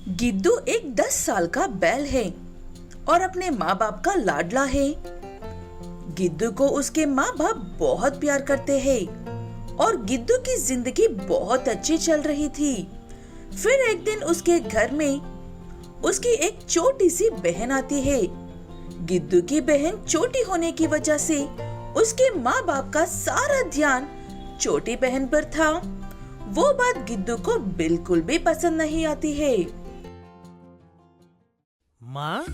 गिद्दू एक 10 साल का बैल है और अपने माँ बाप का लाडला है। गिद्दू को उसके माँ बाप बहुत प्यार करते हैं और गिद्दू की जिंदगी बहुत अच्छी चल रही थी। फिर एक दिन उसके घर में उसकी एक छोटी सी बहन आती है। गिद्दू की बहन छोटी होने की वजह से उसके माँ बाप का सारा ध्यान छोटी बहन पर था। वो बात गिद्दू को बिल्कुल भी पसंद नहीं आती है। माँ,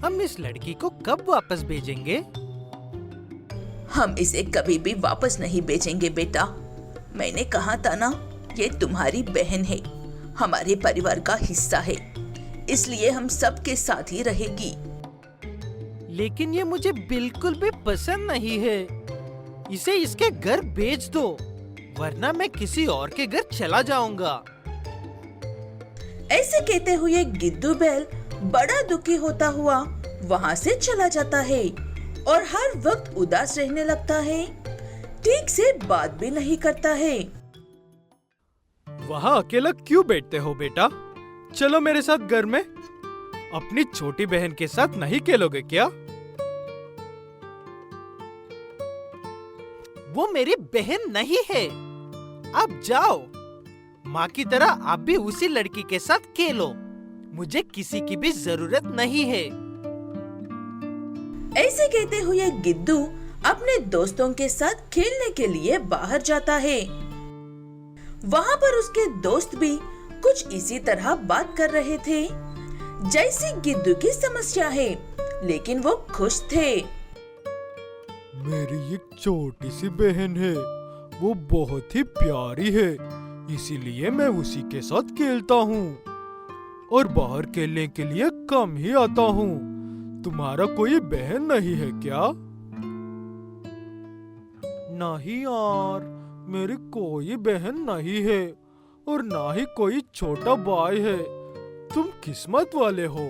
हम इस लड़की को कब वापस भेजेंगे? हम इसे कभी भी वापस नहीं भेजेंगे बेटा। मैंने कहा था ना, ये तुम्हारी बहन है, हमारे परिवार का हिस्सा है, इसलिए हम सबके साथ ही रहेगी। लेकिन ये मुझे बिल्कुल भी पसंद नहीं है। इसे इसके घर भेज दो, वरना मैं किसी और के घर चला जाऊंगा। ऐसे कहते हुए गिद्दू बैल बड़ा दुखी होता हुआ वहाँ से चला जाता है और हर वक्त उदास रहने लगता है। ठीक से बात भी नहीं करता है। वहाँ अकेला क्यों बैठते हो बेटा? चलो मेरे साथ घर में। अपनी छोटी बहन के साथ नहीं खेलोगे क्या? वो मेरी बहन नहीं है। आप जाओ। माँ की तरह आप भी उसी लड़की के साथ खेलो। मुझे किसी की भी जरूरत नहीं है। ऐसे कहते हुए गिद्दू अपने दोस्तों के साथ खेलने के लिए बाहर जाता है। वहाँ पर उसके दोस्त भी कुछ इसी तरह बात कर रहे थे जैसी गिद्दू की समस्या है, लेकिन वो खुश थे। मेरी एक छोटी सी बहन है, वो बहुत ही प्यारी है, इसीलिए मैं उसी के साथ खेलता हूँ और बाहर खेलने के लिए कम ही आता हूँ। तुम्हारा कोई बहन नहीं है क्या? नहीं यार, मेरी कोई बहन नहीं है और ना ही कोई छोटा भाई है। तुम किस्मत वाले हो।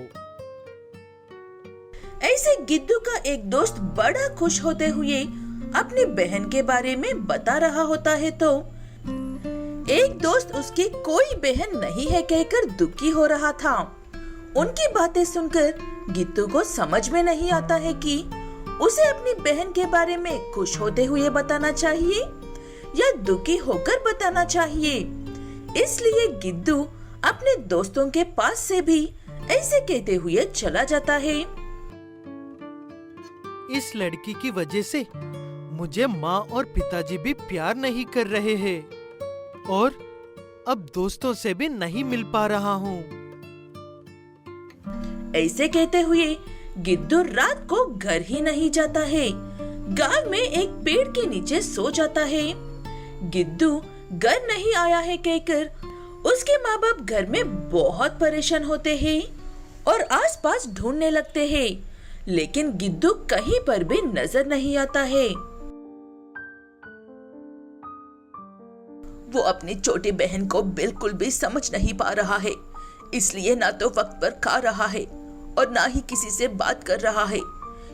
ऐसे गिद्दू का एक दोस्त बड़ा खुश होते हुए अपनी बहन के बारे में बता रहा होता है तो एक दोस्त उसकी कोई बहन नहीं है कहकर दुखी हो रहा था। उनकी बातें सुनकर गिद्दू को समझ में नहीं आता है कि उसे अपनी बहन के बारे में खुश होते हुए बताना चाहिए या दुखी होकर बताना चाहिए। इसलिए गिद्दू अपने दोस्तों के पास से भी ऐसे कहते हुए चला जाता है। इस लड़की की वजह से मुझे माँ और पिताजी भी प्यार नहीं कर रहे हैं और अब दोस्तों से भी नहीं मिल पा रहा हूँ। ऐसे कहते हुए गिद्दू रात को घर ही नहीं जाता है। गांव में एक पेड़ के नीचे सो जाता है। गिद्दू घर नहीं आया है कहकर उसके माँ बाप घर में बहुत परेशान होते हैं और आसपास ढूंढने लगते हैं, लेकिन गिद्दू कहीं पर भी नजर नहीं आता है। वो अपनी छोटी बहन को बिल्कुल भी समझ नहीं पा रहा है, इसलिए ना तो वक्त पर खा रहा है और ना ही किसी से बात कर रहा है।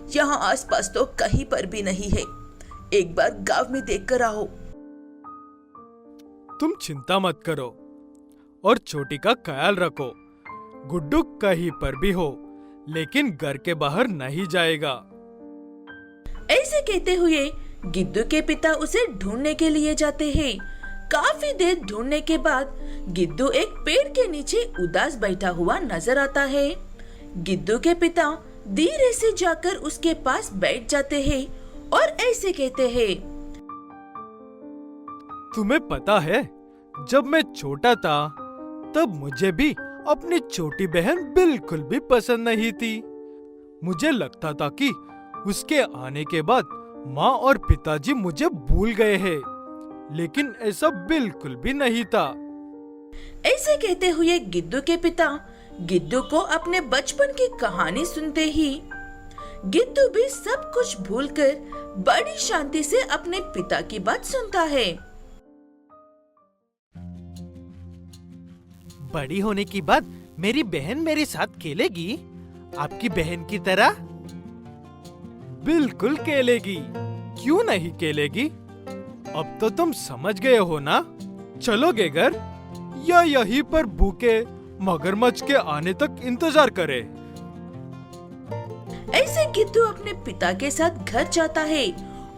यहाँ आसपास तो कहीं पर भी नहीं है। एक बार गांव में देख कर आओ। तुम चिंता मत करो और छोटी का ख्याल रखो। गुड्डू कहीं पर भी हो, लेकिन घर के बाहर नहीं जाएगा। ऐसे कहते हुए गिद्दू के पिता उसे ढूंढने के लिए जाते हैं। काफी देर ढूंढने के बाद गिद्दू एक पेड़ के नीचे उदास बैठा हुआ नजर आता है। गिद्दू के पिता धीरे से जाकर उसके पास बैठ जाते हैं और ऐसे कहते हैं, तुम्हें पता है, जब मैं छोटा था तब मुझे भी अपनी छोटी बहन बिल्कुल भी पसंद नहीं थी। मुझे लगता था कि उसके आने के बाद माँ और पिताजी मुझे भूल गए हैं, लेकिन ऐसा बिल्कुल भी नहीं था। ऐसे कहते हुए गिद्दू के पिता गिद्दू को अपने बचपन की कहानी सुनते ही गिद्दू भी सब कुछ भूलकर बड़ी शांति से अपने पिता की बात सुनता है। बड़ी होने के बाद मेरी बहन मेरे साथ खेलेगी, आपकी बहन की तरह? बिल्कुल खेलेगी, क्यों नहीं खेलेगी? अब तो तुम समझ गए हो ना? चलोगे घर या यहीं पर भूखे मगरमच्छ के आने तक इंतजार करे। ऐसे गिद्दू अपने पिता के साथ घर जाता है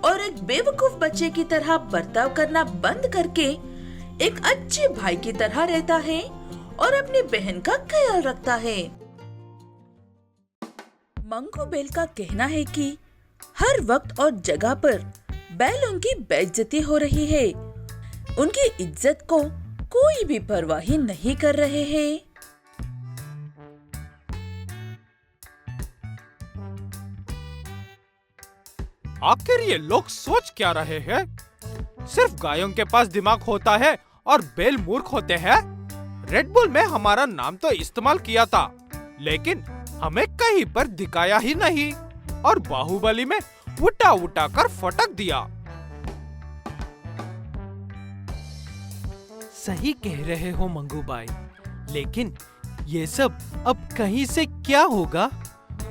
और एक बेवकूफ बच्चे की तरह बर्ताव करना बंद करके एक अच्छे भाई की तरह रहता है और अपनी बहन का ख्याल रखता है। मंगू बेल का कहना है कि हर वक्त और जगह पर बैलों की बेइज्जती हो रही है। उनकी इज्जत को कोई भी परवाह नहीं कर रहे हैं। आखिर ये लोग सोच क्या रहे हैं? सिर्फ गायों के पास दिमाग होता है और बैल मूर्ख होते हैं। रेड बुल में हमारा नाम तो इस्तेमाल किया था, लेकिन हमें कहीं पर दिखाया ही नहीं और बाहुबली में उठा उठा कर फटक दिया। सही कह रहे हो मंगू भाई, लेकिन ये सब अब कहीं से क्या होगा?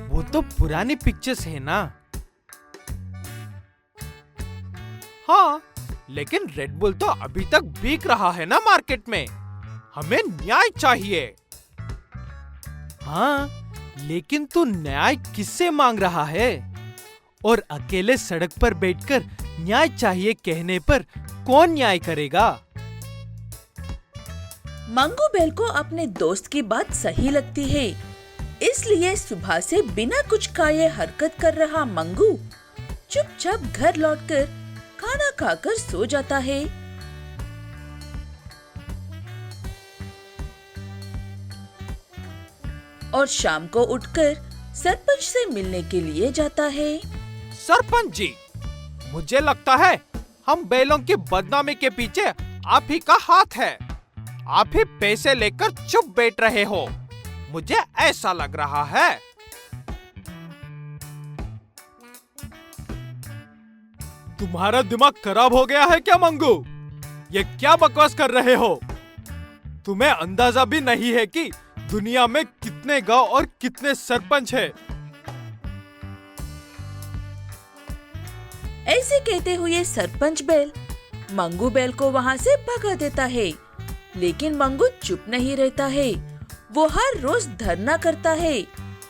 वो तो पुरानी पिक्चर्स है ना। हाँ, लेकिन रेड बुल तो अभी तक बिक रहा है ना मार्केट में। हमें न्याय चाहिए। हाँ, लेकिन तू न्याय किससे मांग रहा है? और अकेले सड़क पर बैठकर न्याय चाहिए कहने पर कौन न्याय करेगा? मंगू बेल को अपने दोस्त की बात सही लगती है, इसलिए सुबह से बिना कुछ खाए हरकत कर रहा मंगू चुपचाप घर लौटकर खाना खाकर सो जाता है। और शाम को उठकर सरपंच से मिलने के लिए जाता है। सरपंच जी, मुझे लगता है हम बैलों की बदनामी के पीछे आप ही का हाथ है। आप ही पैसे लेकर चुप बैठ रहे हो, मुझे ऐसा लग रहा है। तुम्हारा दिमाग खराब हो गया है क्या मंगू? ये क्या बकवास कर रहे हो? तुम्हें अंदाजा भी नहीं है कि दुनिया में कितने गांव और कितने सरपंच हैं। ऐसे कहते हुए सरपंच बैल मंगू बैल को वहाँ से भगा देता है, लेकिन मंगू चुप नहीं रहता है। वो हर रोज धरना करता है,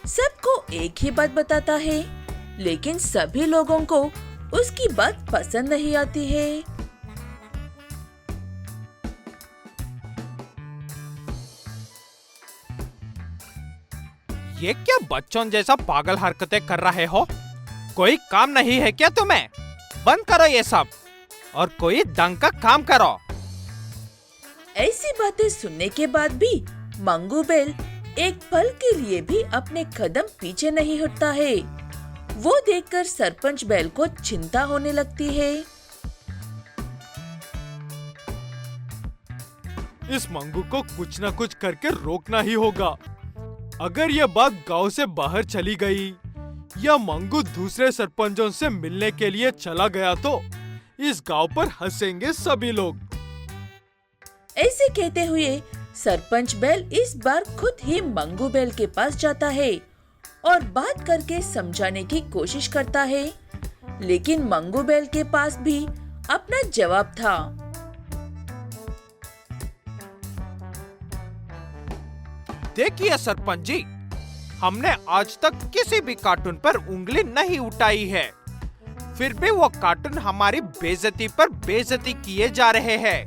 सबको एक ही बात बताता है, लेकिन सभी लोगों को उसकी बात पसंद नहीं आती है। ये क्या बच्चों जैसा पागल हरकतें कर रहे हो? कोई काम नहीं है क्या तुम्हें? बंद करो ये सब और कोई ढंग का काम करो। ऐसी बातें सुनने के बाद भी मंगू बैल एक पल के लिए भी अपने कदम पीछे नहीं हटता है। वो देखकर सरपंच बैल को चिंता होने लगती है। इस मंगू को कुछ न कुछ करके रोकना ही होगा। अगर ये बात गांव से बाहर चली गई या मंगू दूसरे सरपंचों से मिलने के लिए चला गया तो इस गांव पर हंसेंगे सभी लोग। ऐसे कहते हुए सरपंच बैल इस बार खुद ही मंगू बैल के पास जाता है और बात करके समझाने की कोशिश करता है, लेकिन मंगू बैल के पास भी अपना जवाब था। देखिए सरपंच जी, हमने आज तक किसी भी कार्टून पर उंगली नहीं उठाई है, फिर भी वो कार्टून हमारी बेइज्जती पर बेइज्जती किए जा रहे हैं।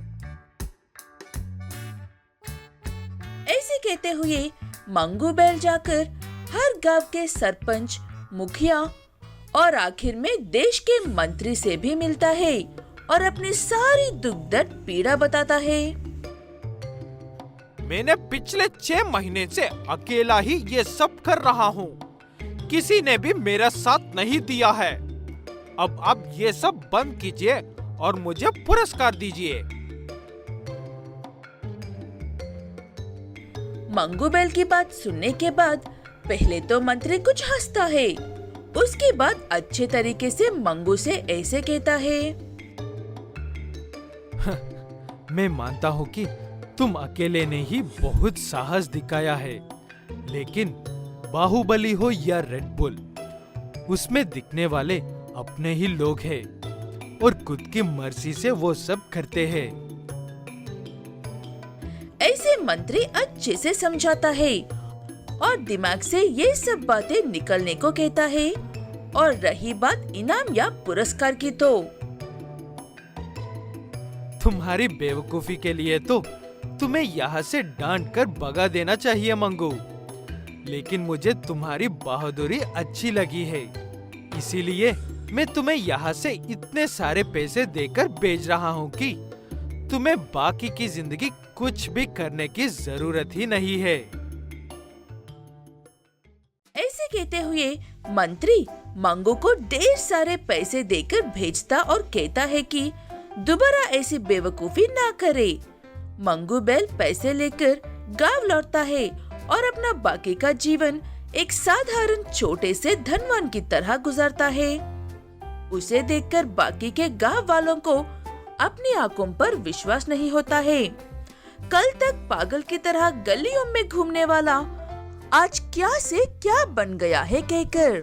ऐसे कहते हुए मंगू बैल जाकर हर गांव के सरपंच, मुखिया और आखिर में देश के मंत्री से भी मिलता है और अपनी सारी दुख दर्द पीड़ा बताता है। मैंने पिछले 6 महीने से अकेला ही ये सब कर रहा हूँ। किसी ने भी मेरा साथ नहीं दिया है। अब आप ये सब बंद कीजिए और मुझे पुरस्कार दीजिए। मंगू बैल की बात सुनने के बाद पहले तो मंत्री कुछ हंसता है, उसके बाद अच्छे तरीके से मंगू से ऐसे कहता है। मैं मानता हूँ कि तुम अकेले ने ही बहुत साहस दिखाया है, लेकिन बाहुबली हो या रेड बुल, उसमें दिखने वाले अपने ही लोग हैं और खुद की मर्जी से वो सब करते हैं। ऐसे मंत्री अच्छे से समझाता है और दिमाग से ये सब बातें निकलने को कहता है। और रही बात इनाम या पुरस्कार की तो तुम्हारी बेवकूफी के लिए तो तुम्हें यहाँ से डांट कर भगा देना चाहिए मंगू, लेकिन मुझे तुम्हारी बहादुरी अच्छी लगी है, इसीलिए मैं तुम्हें यहाँ से इतने सारे पैसे देकर भेज रहा हूँ कि तुम्हें बाकी की जिंदगी कुछ भी करने की जरूरत ही नहीं है। ऐसे कहते हुए मंत्री मंगू को ढेर सारे पैसे देकर भेजता और कहता है कि दोबारा ऐसी बेवकूफी ना करे। मंगू बैल पैसे लेकर गांव लौटता है और अपना बाकी का जीवन एक साधारण छोटे से धनवान की तरह गुजारता है। उसे देखकर बाकी के गांव वालों को अपनी आंखों पर विश्वास नहीं होता है। कल तक पागल की तरह गलियों में घूमने वाला आज क्या से क्या बन गया है कहकर।